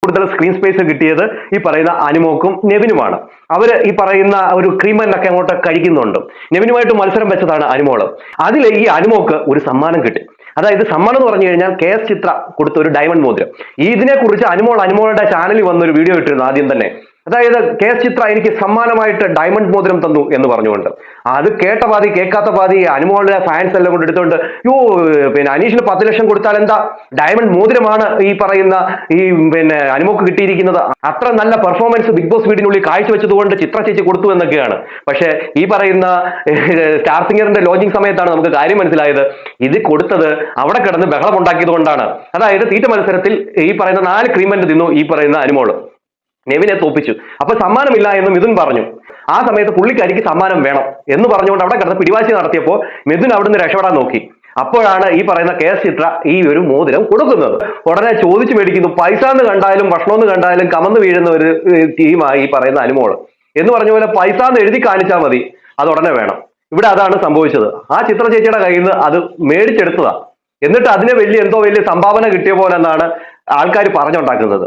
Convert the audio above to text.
കൂടുതൽ screen space കിട്ടിയത് ഈ പറയുന്ന അനുമോക്കും നെവിനുമാണ്. അവര് ഈ പറയുന്ന ഒരു ക്രീമനൊക്കെ അങ്ങോട്ട് കഴിക്കുന്നുണ്ട്. നെവിനുമായിട്ട് മത്സരം വെച്ചതാണ് അനുമോള്. അതിൽ ഈ അനുമോക്ക് ഒരു സമ്മാനം കിട്ടി. അതായത് സമ്മാനം എന്ന് പറഞ്ഞു കഴിഞ്ഞാൽ KS ചിത്ര കൊടുത്ത ഒരു ഡയമണ്ട് മോതിരം. ഇതിനെ കുറിച്ച് അനുമോളുടെ ചാനലിൽ വന്നൊരു വീഡിയോ ഇട്ടിരുന്നു ആദ്യം തന്നെ. അതായത് KS ചിത്ര എനിക്ക് സമ്മാനമായിട്ട് ഡയമണ്ട് മോതിരം തന്നു എന്ന് പറഞ്ഞുകൊണ്ട്. അത് കേട്ട പാതി കേൾക്കാത്ത പാതി അനുമോളുടെ ഫാൻസ് എല്ലാം കൊണ്ട് എടുത്തുകൊണ്ട് പിന്നെ അനീഷിന് 10 ലക്ഷം കൊടുത്താൽ എന്താ, ഡയമണ്ട് മോതിരമാണ് ഈ പറയുന്ന ഈ അനുമോക്ക് കിട്ടിയിരിക്കുന്നത്, അത്ര നല്ല പെർഫോമൻസ് ബിഗ് ബോസ് വീടിനുള്ളിൽ കാഴ്ചവെച്ചത് കൊണ്ട് ചിത്ര ചേച്ചി കൊടുത്തു എന്നൊക്കെയാണ്. പക്ഷെ ഈ പറയുന്ന സ്റ്റാർ സിംഗറിന്റെ ലോഞ്ചിങ് സമയത്താണ് നമുക്ക് കാര്യം മനസ്സിലായത്, ഇത് കൊടുത്തത് അവിടെ കിടന്ന് ബഹളം ഉണ്ടാക്കിയത് കൊണ്ടാണ്. അതായത് തീറ്റ മത്സരത്തിൽ ഈ പറയുന്ന 4 ക്രീമെന്റ് തിന്നു ഈ പറയുന്ന അനുമോള്, നെവിനെ തോപ്പിച്ചു. അപ്പൊ സമ്മാനമില്ല എന്ന് മിഥുൻ പറഞ്ഞു. ആ സമയത്ത് പുള്ളിക്കാരിക്ക് സമ്മാനം വേണം എന്ന് പറഞ്ഞുകൊണ്ട് അവിടെ കിടന്ന് പിടിവാശി നടത്തിയപ്പോൾ മിഥുൻ അവിടുന്ന് രക്ഷപ്പെടാൻ നോക്കി. അപ്പോഴാണ് ഈ പറയുന്ന KS ചിത്ര ഈ ഒരു മോതിരം കൊടുക്കുന്നത്. ഉടനെ ചോദിച്ചു മേടിക്കുന്നു. പൈസ എന്ന് കണ്ടാലും ഭക്ഷണമെന്ന് കണ്ടാലും കമന്ന് വീഴുന്ന ഒരു ടീമായി ഈ പറയുന്ന അനുമോള്. എന്ന് പറഞ്ഞ പോലെ പൈസ എന്ന് എഴുതി കാണിച്ചാൽ മതി, അത് ഉടനെ വേണം. ഇവിടെ അതാണ് സംഭവിച്ചത്. ആ ചിത്ര ചേച്ചിയുടെ കയ്യിൽ നിന്ന് അത് മേടിച്ചെടുത്തതാ. എന്നിട്ട് അതിനെ വലിയ സംഭാവന കിട്ടിയ പോലെ എന്നാണ് ആൾക്കാർ പറഞ്ഞുണ്ടാക്കുന്നത്.